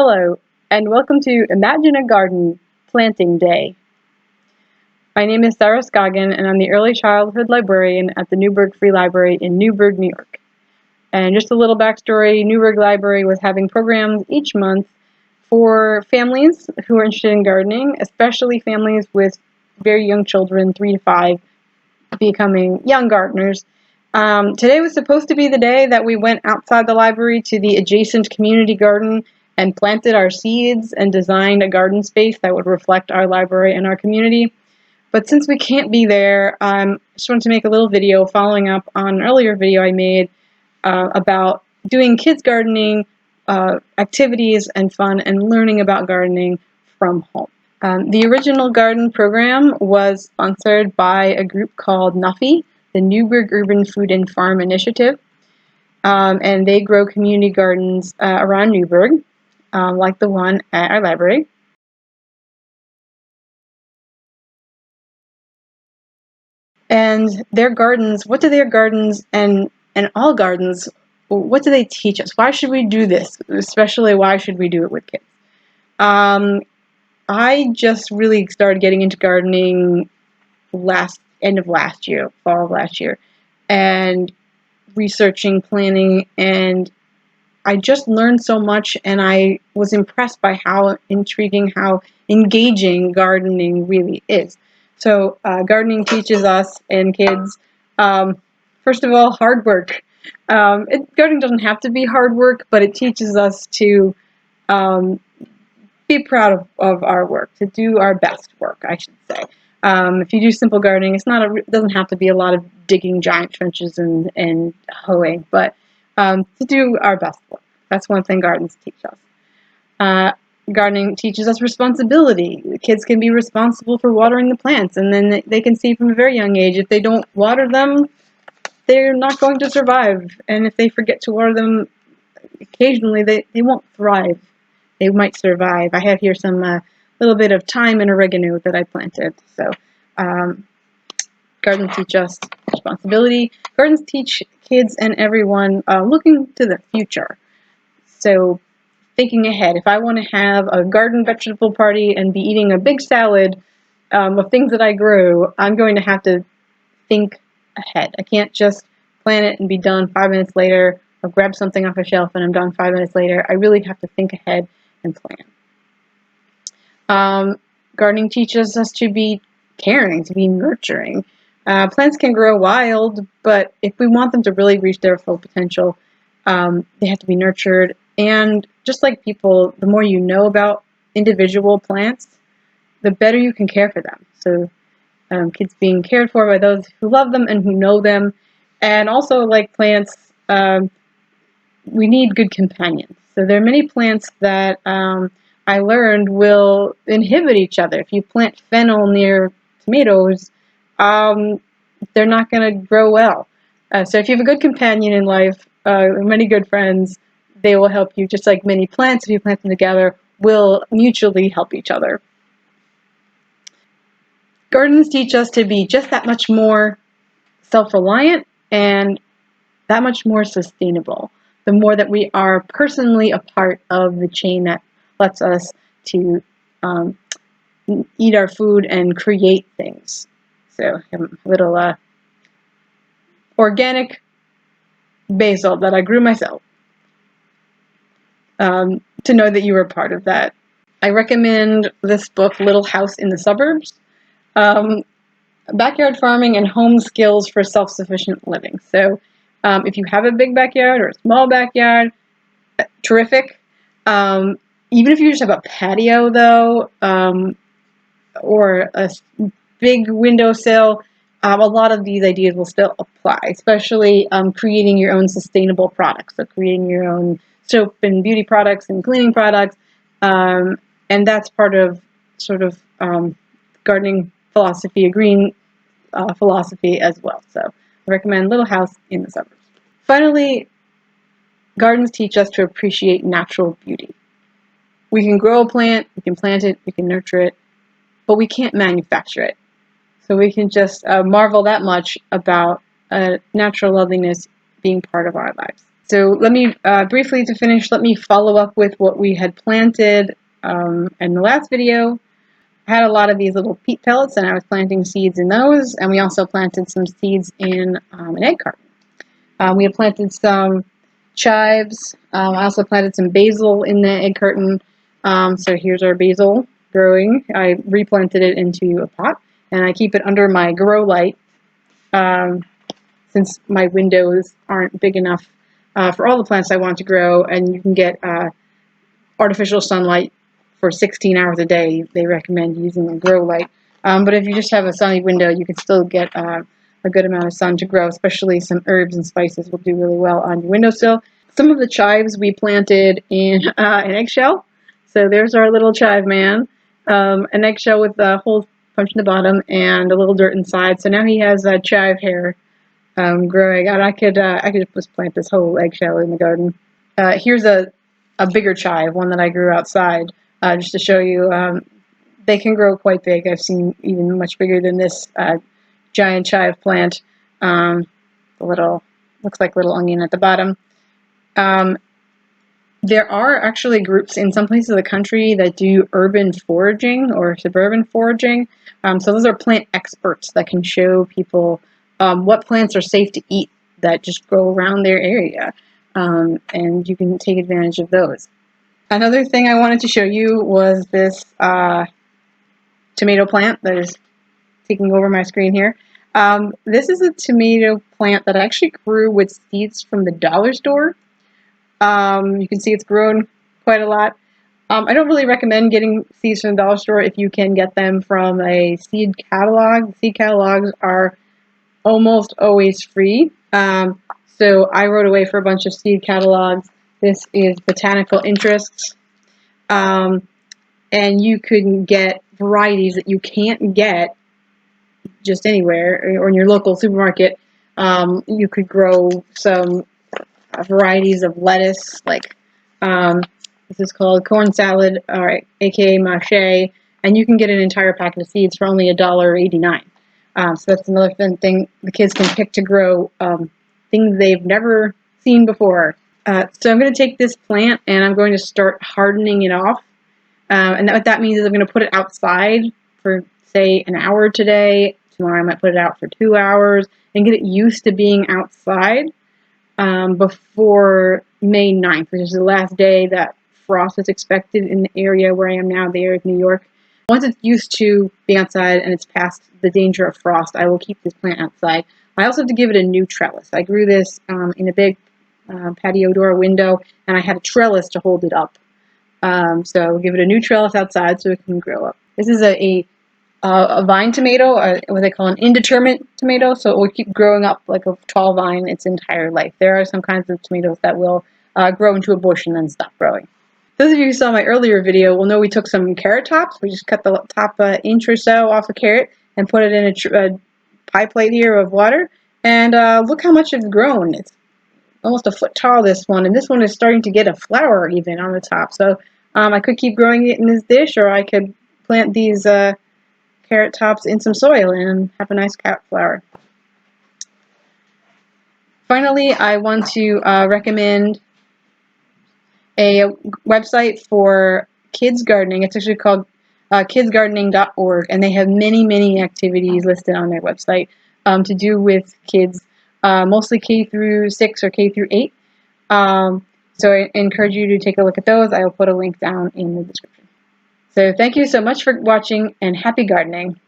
Hello, and welcome to Imagine a Garden Planting Day. My name is Sarah Scoggin, and I'm the Early Childhood Librarian at the Newburgh Free Library in Newburgh, New York. And just a little backstory, Newburgh Library was having programs each month for families who are interested in gardening, especially families with very young children, 3 to 5, becoming young gardeners. Today was supposed to be the day that we went outside the library to the adjacent community garden and planted our seeds and designed a garden space that would reflect our library and our community. But since we can't be there, I just wanted to make a little video following up on an earlier video I made about doing kids gardening activities and fun and learning about gardening from home. The original garden program was sponsored by a group called NUFI, the Newburgh Urban Food and Farm Initiative, and they grow community gardens around Newburgh, like the one at our library. And their gardens, what do their gardens and all gardens, what do they teach us? Why should we do this? Especially, why should we do it with kids? I just really started getting into gardening end of last year, fall of last year, and researching, planning, and I just learned so much, and I was impressed by how intriguing, how engaging gardening really is. So gardening teaches us and kids, first of all, hard work. Gardening doesn't have to be hard work, but it teaches us to be proud of our work, to do our best work, I should say. If you do simple gardening, it doesn't have to be a lot of digging giant trenches and hoeing, but to do our best work. That's one thing gardens teach us. Gardening teaches us responsibility. The kids can be responsible for watering the plants, and then they can see from a very young age if they don't water them, they're not going to survive. And if they forget to water them occasionally, they won't thrive. They might survive. I have here some little bit of thyme and oregano that I planted. So gardens teach us responsibility. Gardens teach kids and everyone looking to the future. So thinking ahead. If I want to have a garden vegetable party and be eating a big salad of things that I grew, I'm going to have to think ahead. I can't just plant it and be done 5 minutes later, or grab something off a shelf and I'm done 5 minutes later. I really have to think ahead and plan. Gardening teaches us to be caring, to be nurturing. Plants can grow wild, but if we want them to really reach their full potential, they have to be nurtured. And just like people, the more you know about individual plants, the better you can care for them. So kids being cared for by those who love them and who know them. And also, like plants, we need good companions. So there are many plants that I learned will inhibit each other. If you plant fennel near tomatoes, they're not going to grow well. So if you have a good companion in life, many good friends, they will help you, just like many plants, if you plant them together, will mutually help each other. Gardens teach us to be just that much more self-reliant and that much more sustainable. The more that we are personally a part of the chain that lets us to eat our food and create things. So a little organic basil that I grew myself. To know that you were part of that. I recommend this book, Little House in the Suburbs, Backyard Farming and Home Skills for Self-Sufficient Living. So if you have a big backyard or a small backyard, terrific. Even if you just have a patio, though, or a big windowsill, a lot of these ideas will still apply, especially creating your own sustainable products. So creating your own soap and beauty products and cleaning products, and that's part of sort of gardening philosophy, a green philosophy as well. So I recommend Little House in the Suburbs. Finally, gardens teach us to appreciate natural beauty. We can grow a plant, we can plant it, we can nurture it, but we can't manufacture it. So we can just marvel that much about natural loveliness being part of our lives. So let me, briefly to finish, let me follow up with what we had planted in the last video. I had a lot of these little peat pellets, and I was planting seeds in those, and we also planted some seeds in an egg carton. We had planted some chives. I also planted some basil in the egg carton. So here's our basil growing. I replanted it into a pot, and I keep it under my grow light since my windows aren't big enough for all the plants I want to grow, and you can get artificial sunlight for 16 hours a day. They recommend using a grow light. But if you just have a sunny window, you can still get a good amount of sun to grow, especially some herbs and spices will do really well on your windowsill. Some of the chives we planted in an eggshell. So there's our little chive man, an eggshell with a hole punched in the bottom and a little dirt inside. So now he has chive hair growing, and I could just plant this whole eggshell in the garden. Here's a bigger chive, one that I grew outside, just to show you. They can grow quite big. I've seen even much bigger than this giant chive plant. The little, looks like little onion at the bottom. There are actually groups in some places of the country that do urban foraging or suburban foraging. So those are plant experts that can show people what plants are safe to eat that just grow around their area. And you can take advantage of those. Another thing I wanted to show you was this tomato plant that is taking over my screen here. This is a tomato plant that I actually grew with seeds from the dollar store. You can see it's grown quite a lot. I don't really recommend getting seeds from the dollar store if you can get them from a seed catalog. Seed catalogs are almost always free. So I wrote away for a bunch of seed catalogs. This is Botanical Interests. And you can get varieties that you can't get just anywhere or in your local supermarket. You could grow some varieties of lettuce, like this is called corn salad, or aka mache, and you can get an entire packet of seeds for only $1.89. So that's another fun thing the kids can pick to grow things they've never seen before. So I'm going to take this plant and I'm going to start hardening it off. And what that means is I'm going to put it outside for, say, an hour today. Tomorrow I might put it out for 2 hours and get it used to being outside before May 9th, which is the last day that frost is expected in the area where I am now, the area of New York. Once it's used to being outside and it's past the danger of frost, I will keep this plant outside. I also have to give it a new trellis. I grew this in a big patio door window, and I had a trellis to hold it up. So I'll give it a new trellis outside so it can grow up. This is a vine tomato, what they call an indeterminate tomato, so it will keep growing up like a tall vine its entire life. There are some kinds of tomatoes that will grow into a bush and then stop growing. Those of you who saw my earlier video will know we took some carrot tops. We just cut the top inch or so off a carrot and put it in a pie plate here of water. And look how much it's grown. It's almost a foot tall, this one. And this one is starting to get a flower even on the top. So I could keep growing it in this dish, or I could plant these carrot tops in some soil and have a nice carrot flower. Finally, I want to recommend a website for kids gardening. It's actually called kidsgardening.org, and they have many, many activities listed on their website to do with kids, mostly K through 6 or K through 8. So I encourage you to take a look at those. I will put a link down in the description. So thank you so much for watching, and happy gardening.